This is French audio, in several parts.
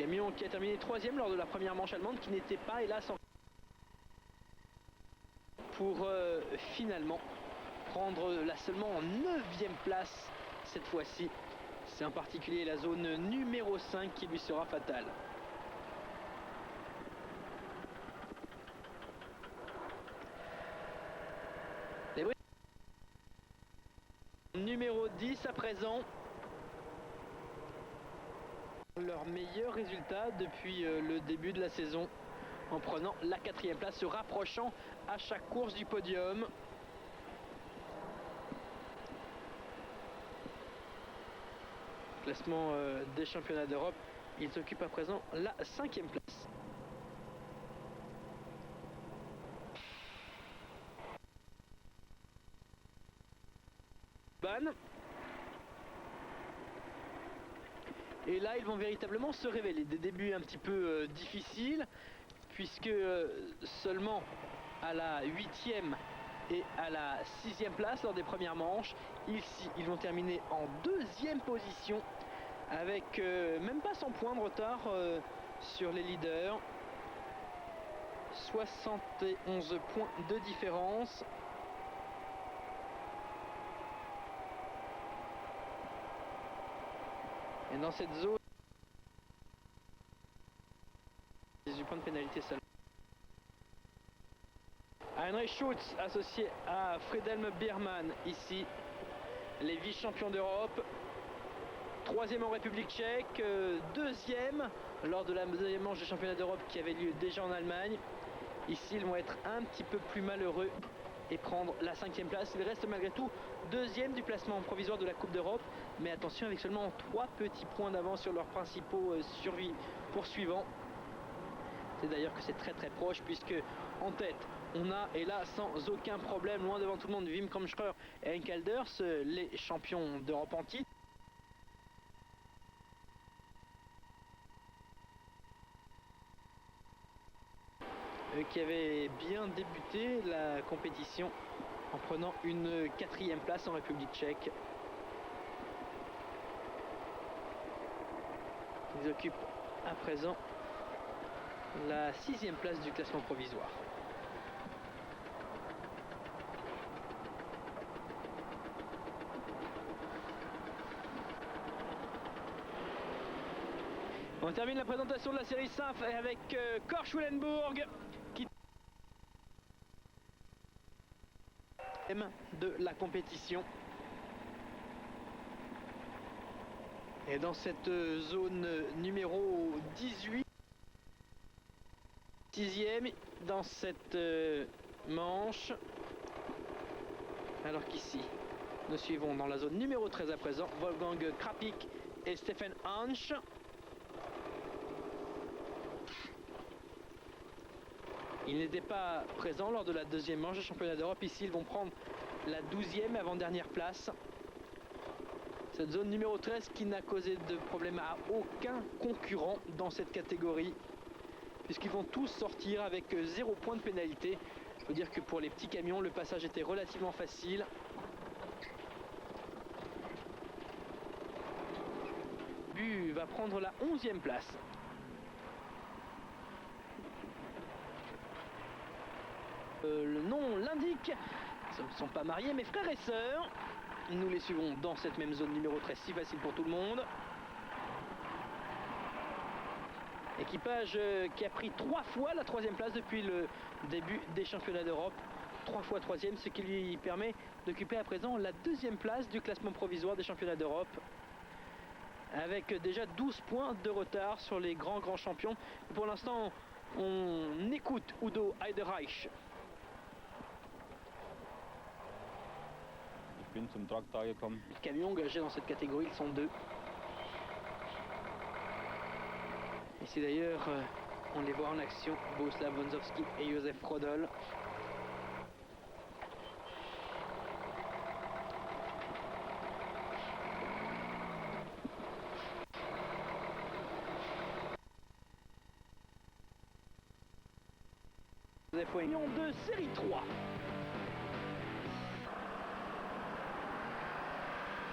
Camion qui a terminé 3e lors de la première manche allemande, qui n'était pas hélas en... pour finalement prendre la seulement en 9e place cette fois-ci. C'est en particulier la zone numéro 5 qui lui sera fatale. Les Britanniques, numéro 10 à présent. Leur meilleur résultat depuis le début de la saison, en prenant la 4e place, se rapprochant à chaque course du podium. Classement des championnats d'Europe, ils occupent à présent la 5e place. Ban. Et là, ils vont véritablement se révéler. Des débuts un petit peu difficiles, puisque seulement à la 8e et à la 6e place lors des premières manches, ici, ils vont terminer en 2e position, avec même pas 100 points de retard sur les leaders. 71 points de différence. Et dans cette zone, 18 points de pénalité seulement. Heinrich Schultz associé à Friedhelm Biermann ici, les vice-champions d'Europe. 3e en République tchèque, 2e lors de la deuxième manche du championnat d'Europe qui avait lieu déjà en Allemagne. Ici, ils vont être un petit peu plus malheureux et prendre la 5e place. Ils restent malgré tout 2e du placement provisoire de la Coupe d'Europe, mais attention, avec seulement 3 petits points d'avance sur leurs principaux poursuivants. C'est d'ailleurs que c'est très très proche, puisque en tête on a, et là sans aucun problème, loin devant tout le monde, Wim Kromschreur et Henk Elders, les champions d'Europe en titre. Qui avait bien débuté la compétition en prenant une 4e place en République tchèque. Ils occupent à présent la 6e place du classement provisoire. On termine la présentation de la série SAF avec Korsch-Willenburg qui de la compétition. Et dans cette zone numéro 18, 6e dans cette manche, alors qu'ici nous suivons dans la zone numéro 13 à présent Wolfgang Krapik et Stefan Hansch. Ils n'étaient pas présents lors de la deuxième manche du championnat d'Europe. Ici, ils vont prendre la 12e avant-dernière place. Cette zone numéro 13 qui n'a causé de problème à aucun concurrent dans cette catégorie, puisqu'ils vont tous sortir avec 0 point de pénalité. Je peux dire que pour les petits camions, le passage était relativement facile. Bu va prendre la 11e place. Le nom l'indique, ils ne sont pas mariés mais frères et sœurs. Nous les suivons dans cette même zone numéro 13, si facile pour tout le monde. Équipage qui a pris 3 fois la 3e place depuis le début des championnats d'Europe. 3 fois 3e, ce qui lui permet d'occuper à présent la 2e place du classement provisoire des championnats d'Europe, avec déjà 12 points de retard sur les grands champions. Pour l'instant, on écoute Udo Heiderreich. Bin zum Traktor gekommen. Les camions engagés dans cette catégorie, ils sont 2. Ici d'ailleurs, on les voit en action, Bohuslav Wąsowski et Josef Rodol. Josef Wayne de série 3.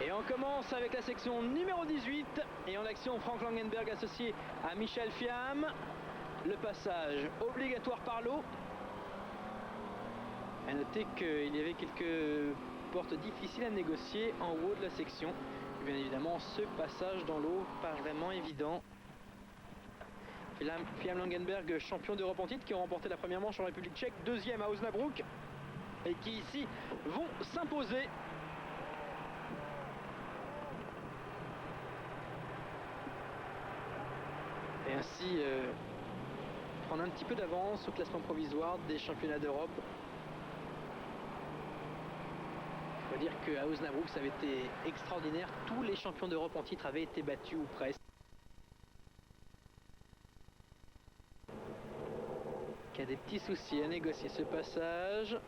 Et on commence avec la section numéro 18 et en action Frank Langenberg associé à Michel Fiam. Le passage obligatoire par l'eau. A noter qu'il y avait quelques portes difficiles à négocier en haut de la section. Et bien évidemment ce passage dans l'eau pas vraiment évident. Fiam Langenberg, champion d'Europe en titre, qui ont remporté la première manche en République tchèque, deuxième à Osnabrück et qui ici vont s'imposer. Et ainsi prendre un petit peu d'avance au classement provisoire des championnats d'Europe. Il faut dire qu'à Osnabrück ça avait été extraordinaire, tous les champions d'Europe en titre avaient été battus ou presque. Il y a des petits soucis à négocier ce passage.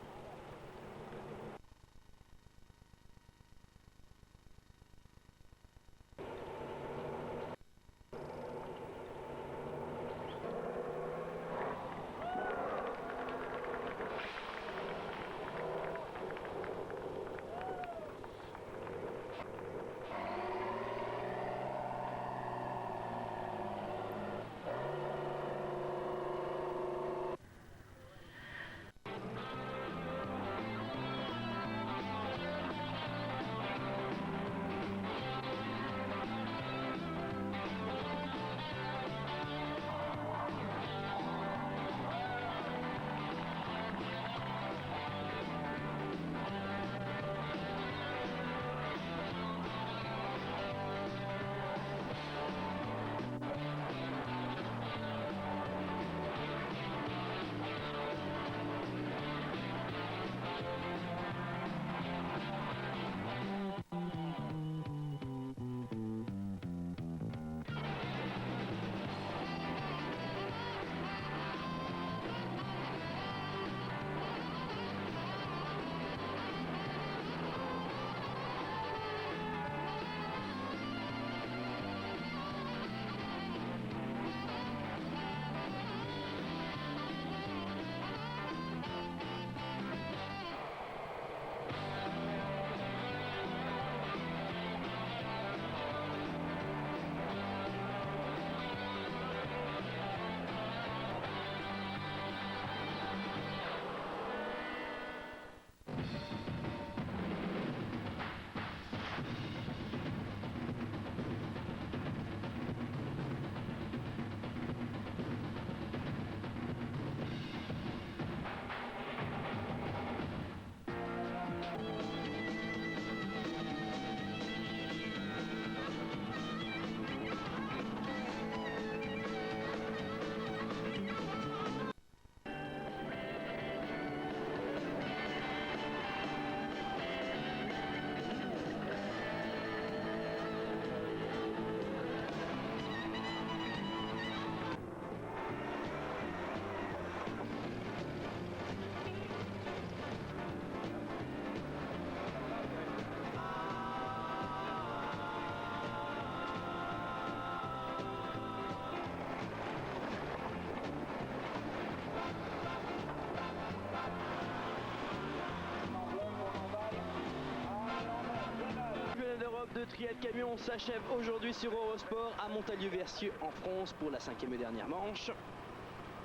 De triathlon camion s'achève aujourd'hui sur Eurosport à Montalieu-Versieux en France pour la 5e et dernière manche.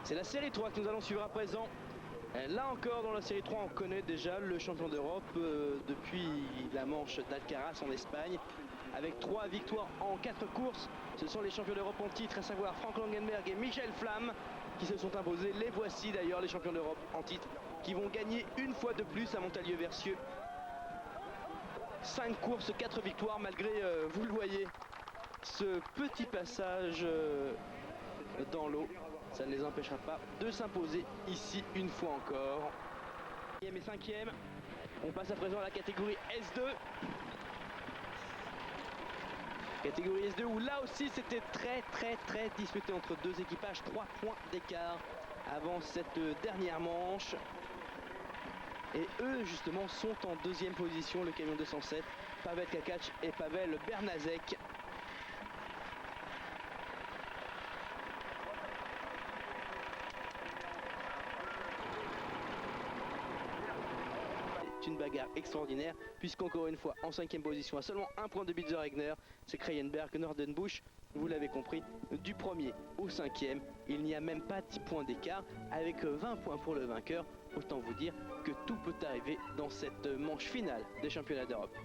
C'est la série 3 que nous allons suivre à présent. Là encore dans la série 3 on connaît déjà le champion d'Europe depuis la manche d'Alcaraz en Espagne avec 3 victoires en 4 courses. Ce sont les champions d'Europe en titre, à savoir Frank Langenberg et Michel Flamme qui se sont imposés. Les voici d'ailleurs les champions d'Europe en titre qui vont gagner une fois de plus à Montalieu-Versieux. 5 courses, 4 victoires malgré, vous le voyez, ce petit passage dans l'eau. Ça ne les empêchera pas de s'imposer ici une fois encore. 4e et 5e. On passe à présent à la catégorie S2. Catégorie S2 où là aussi c'était très disputé entre deux équipages. 3 points d'écart avant cette dernière manche. Et eux justement sont en deuxième position, le camion 207, Pavel Kakac et Pavel Bernazek. une bagarre extraordinaire, puisqu'encore une fois, en 5e position, à seulement un point de Bitzer-Egner, c'est Kreienberg, Nordenbusch. Vous l'avez compris, du 1er au 5e, il n'y a même pas 10 points d'écart, avec 20 points pour le vainqueur. Autant vous dire que tout peut arriver dans cette manche finale des championnats d'Europe.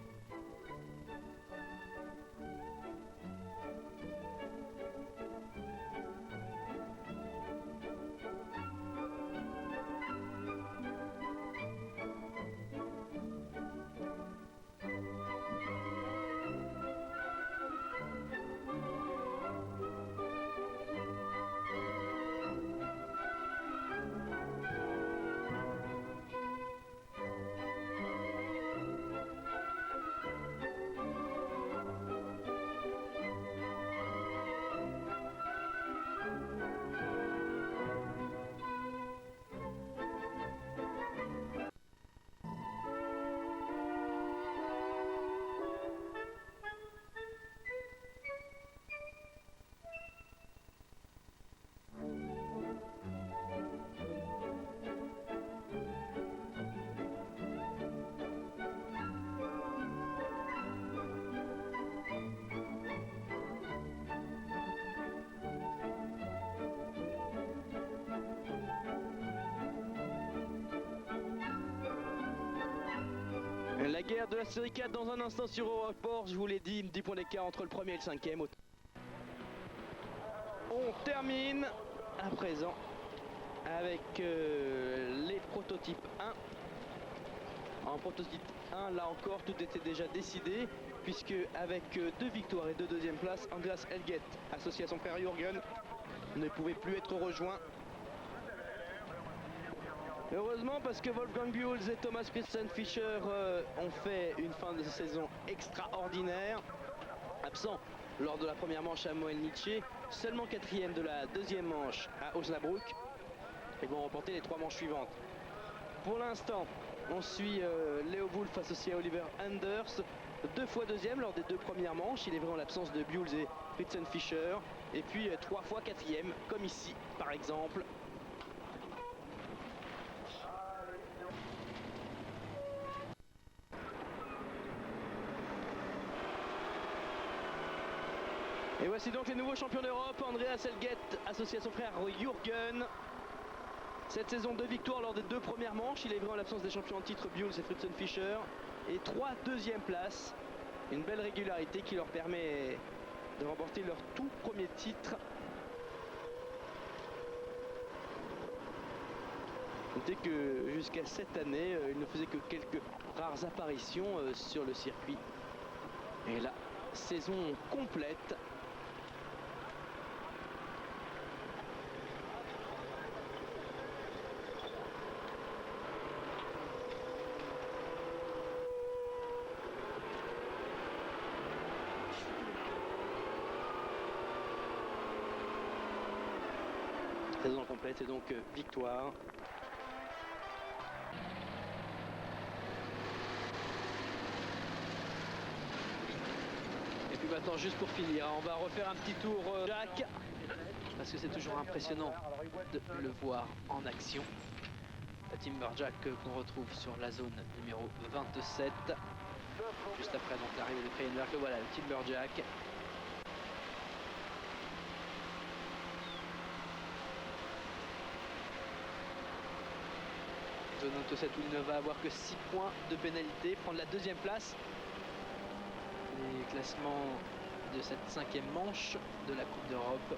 La guerre de la série 4 dans un instant sur Eurosport, je vous l'ai dit, 10 points d'écart entre le 1er et le 5e. On termine à présent avec les prototypes 1. En prototype 1, là encore, tout était déjà décidé, puisque avec 2 victoires et 2 deuxièmes places, Andreas Elget, associé à son frère Jürgen, ne pouvait plus être rejoint. Heureusement, parce que Wolfgang Bühls et Thomas Christian Fischer ont fait une fin de saison extraordinaire. Absent lors de la première manche à Moelnice, seulement 4e de la deuxième manche à Osnabrück. Ils vont remporter les 3 manches suivantes. Pour l'instant, on suit Leo Wulf associé à Oliver Anders, 2 fois deuxième lors des 2 premières manches. Il est vrai en l'absence de Bühls et Christian Fischer. Et puis 3 fois 4e, comme ici par exemple. Et voici donc les nouveaux champions d'Europe. Andreas Elget associé à son frère Jürgen. Cette saison, 2 victoires lors des 2 premières manches. Il est vrai en l'absence des champions en titre Bühls et Fritz Fischer. Et 3 deuxièmes places. Une belle régularité qui leur permet de remporter leur tout premier titre. Notez que jusqu'à cette année, il ne faisait que quelques rares apparitions sur le circuit. Et là, saison complète. Saison complète et donc victoire. Et puis maintenant, juste pour finir, on va refaire un petit tour Jack, parce que c'est toujours impressionnant de le voir en action. Timberjack qu'on retrouve sur la zone numéro 27. Juste après donc l'arrivée de Kreienberg, voilà le Timberjack. Zone Auto 7 où il ne va avoir que 6 points de pénalité, prendre la 2e place. Les classements de cette 5e manche de la Coupe d'Europe.